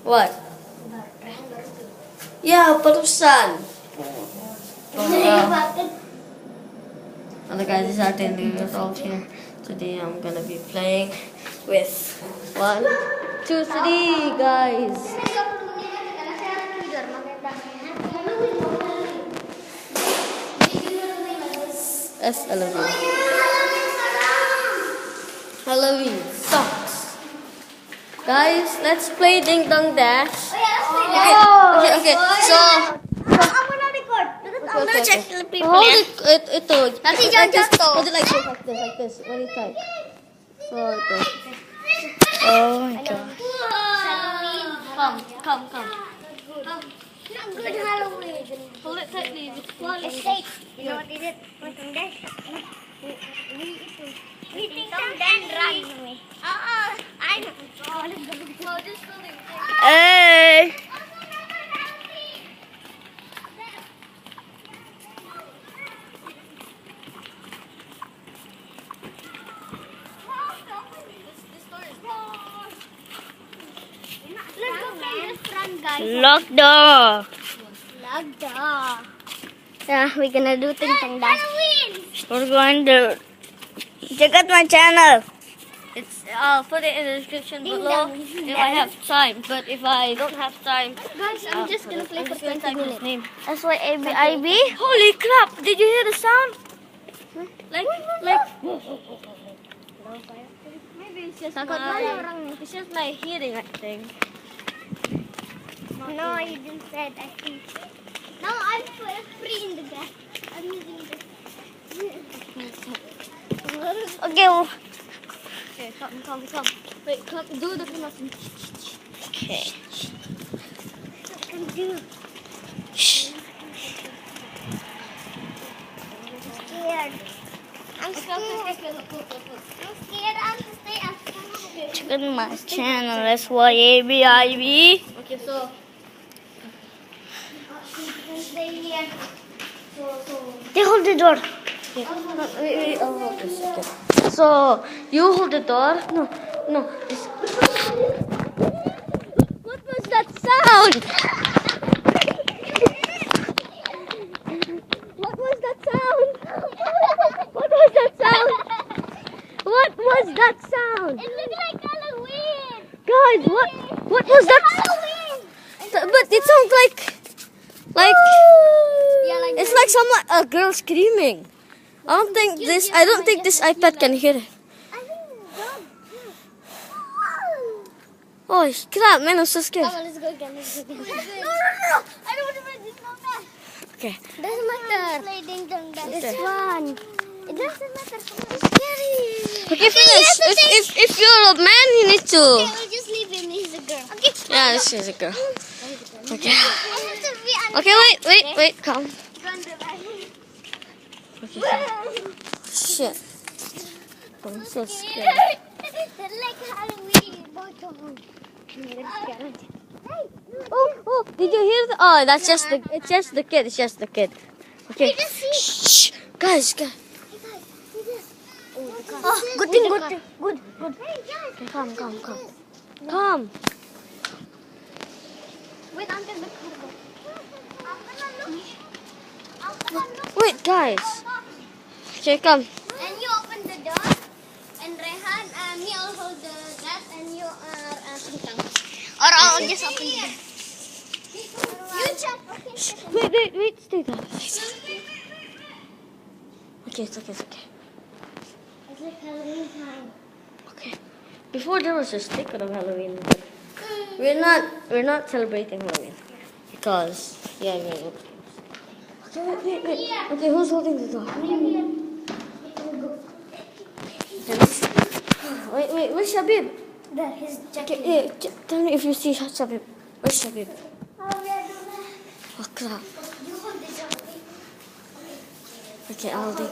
What? Yeah, barusan. Hello guys, it's our daily result here. Today I'm gonna be playing with 1, 2, 3 guys. That's Halloween. Halloween sucks. Guys, let's play Ding Dong Dash. Okay. So I'm gonna record. I'm gonna check the people. hold it. Nanti jangan jatuh. Hold it like this. When you type. So ito. Oh my god. Come. Not good Halloween. Hold it tightly. It's safe. You know what is it? We think then run away. I know. Hey. Lock door. Yeah, we're gonna do things like that. We're going to check out my channel. I'll put it in the description below if I have time. But if I don't have time, Guys, I'm just gonna play for 20 type his minutes. name. That's why ABIB. Holy crap! Did you hear the sound? Like. Maybe it's just it's just my hearing, I think. No, you didn't say it, I think. No, I'm free in the grass. I'm using this. Okay. Okay, come. Wait, come, do the nothing. Okay. I'm scared. I'm scared. Check out my channel. That's why ABIB. Okay, so. They hold the door. Wait, I'll hold this. Okay. So, you hold the door. No. What was that sound? What was that sound? It looks like Halloween. Guys, what was that? Halloween. But it sounds like it's like a girl screaming. I don't think this iPad can hear it. Oh crap, man! I'm so scared. Come on, let's go again. No. I don't want to play this one. Okay. Doesn't matter. Play ding dong dash. This one. It doesn't matter. It's scary. Okay, finish. If you're a man, you need to. Okay, we'll just leave him. He's a girl. Okay. Yeah, this is a girl. Okay. I have to be Okay, wait, come. Okay. Shit. I'm so scared. They're like Halloween. Oh, did you hear the? Oh, it's just the kid. Okay. Shh, guys. Oh, good thing. Good. Okay, come. Wait until the car goes. Wait, guys. Okay, come. And you open the door. And Rehan, me I'll hold the glass and you are Sintang. Or I'll just open the door. You jump. Okay. Wait, stay there. Okay, it's okay. It's like Halloween time. Okay. Before there was a sticker of Halloween, but we're not celebrating Halloween because wait. Okay, who's holding the door? Wait, where's Shabib? There, he's checking. Okay, tell me if you see Shabib. Where's Shabib? Oh crap. You hold the door. Okay, I'll do.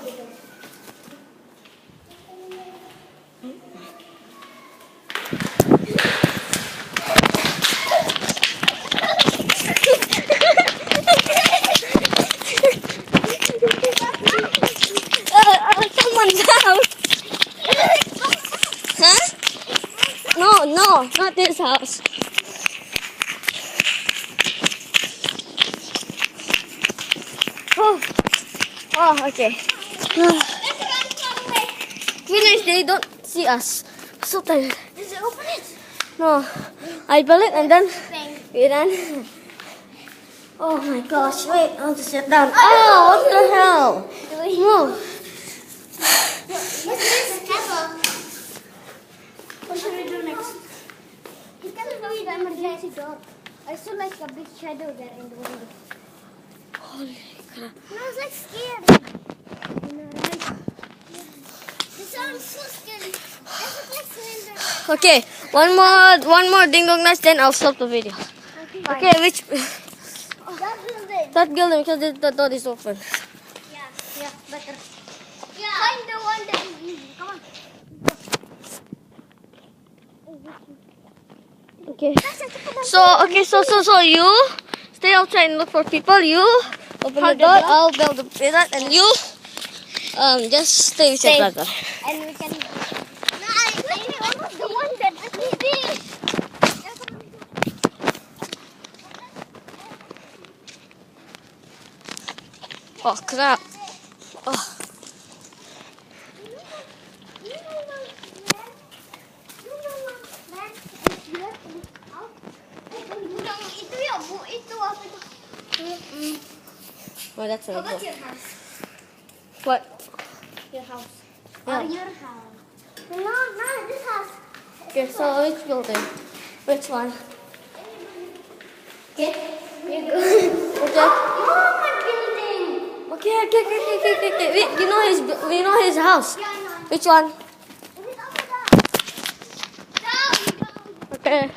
Someone down. Huh? No, not this house. Oh, okay. Finish, they don't see us. So tired. Just open it. No, I build it and then we ran. Oh my gosh, wait, I'll just sit down. Oh, what the hell? No. What's this? Castle. What should we do next? You can do the emergency door. I saw like a big shadow there in the window. Holy crap. I was like scared. You know, right? This sounds so scary. That's like cylinder. Okay, one more ding dong nest, then I'll stop the video. Okay, which Oh, that building. that building because the door is open. Yeah, better. Yeah. Find the one that is easy. Come on. Okay. So you stay outside and look for people. You open the door. I'll build the pillar, and you just stay with your brother. And we can. No, I want the one that is easy. Oh crap! Oh. Oh, that's How a about your house? What? Your house. Yeah. Or your house. No, this house. Okay, so which building? Which one? Okay. You go. Okay. Oh, my building. Okay. We know his house. Yeah, I know. Which one? Is it over there? No. Okay.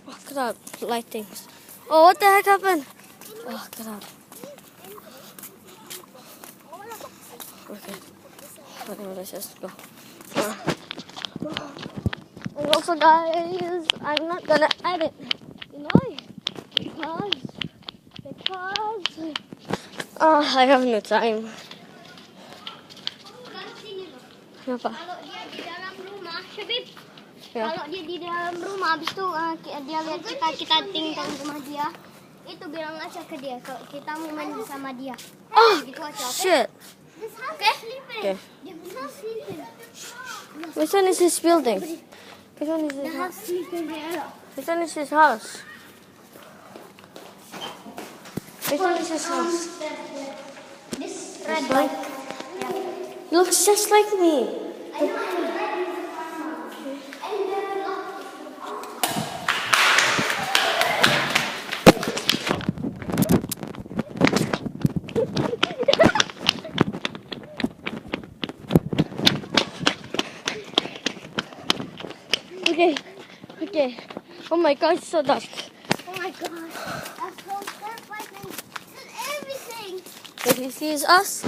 Oh crap! Lightings. Oh, what the heck happened? Oh crap! Okay. Okay, let's just go. And also, guys, I'm not gonna edit. You know, because I have no time. Kenapa? Kalau dia di dalam rumah, Syabib. Ya. Kalau dia di dalam rumah, habis itu dia lihat kita tinggal di rumah dia, itu bilang aja ke dia kalau kita mau main sama dia. Oh, Gitu aja, oke? shit. Okay? Okay. Dia bilang sleeping. Which one is his building? Which one is his The house? house sleeping there. Which one is his house? Which one is his house? This red Like, he looks just like me. Okay. Oh my God, it's so dark. Oh my god. That's so terrifying. That's everything. If he sees us,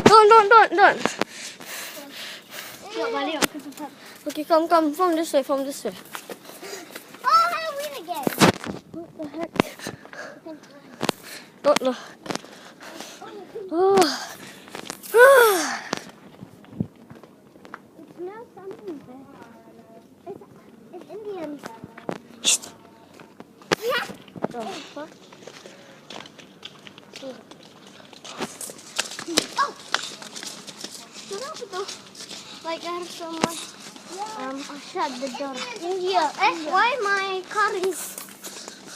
don't. Yuk balik ke tempat. Okay, come from this way. Oh, Halloween again. What the heck? Don't look. Oh. It smells something bad. It's Indians. The fuck? Oh! Kenapa tuh? Like I have so much. I shut the door. In here. Why my car is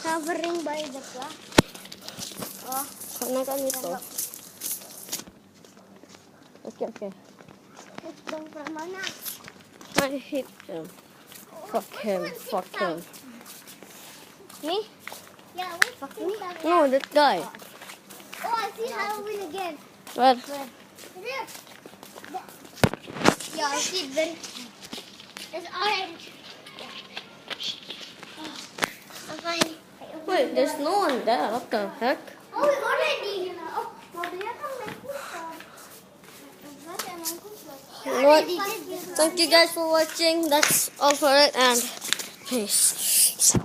covering by the glass? Oh, Karena kan itu. Okay. it's dong from mana? I hate him. Fuck him. Me? Yeah, we fucking No, that guy. Oh, I see Halloween again. Well, There. Yeah, I see it very. It's orange. I'm fine. wait, there's no one there. What the heck? Oh, we already. Oh, mobilnya kan main putar. You know what? Thank you guys for watching. That's all for it, and peace.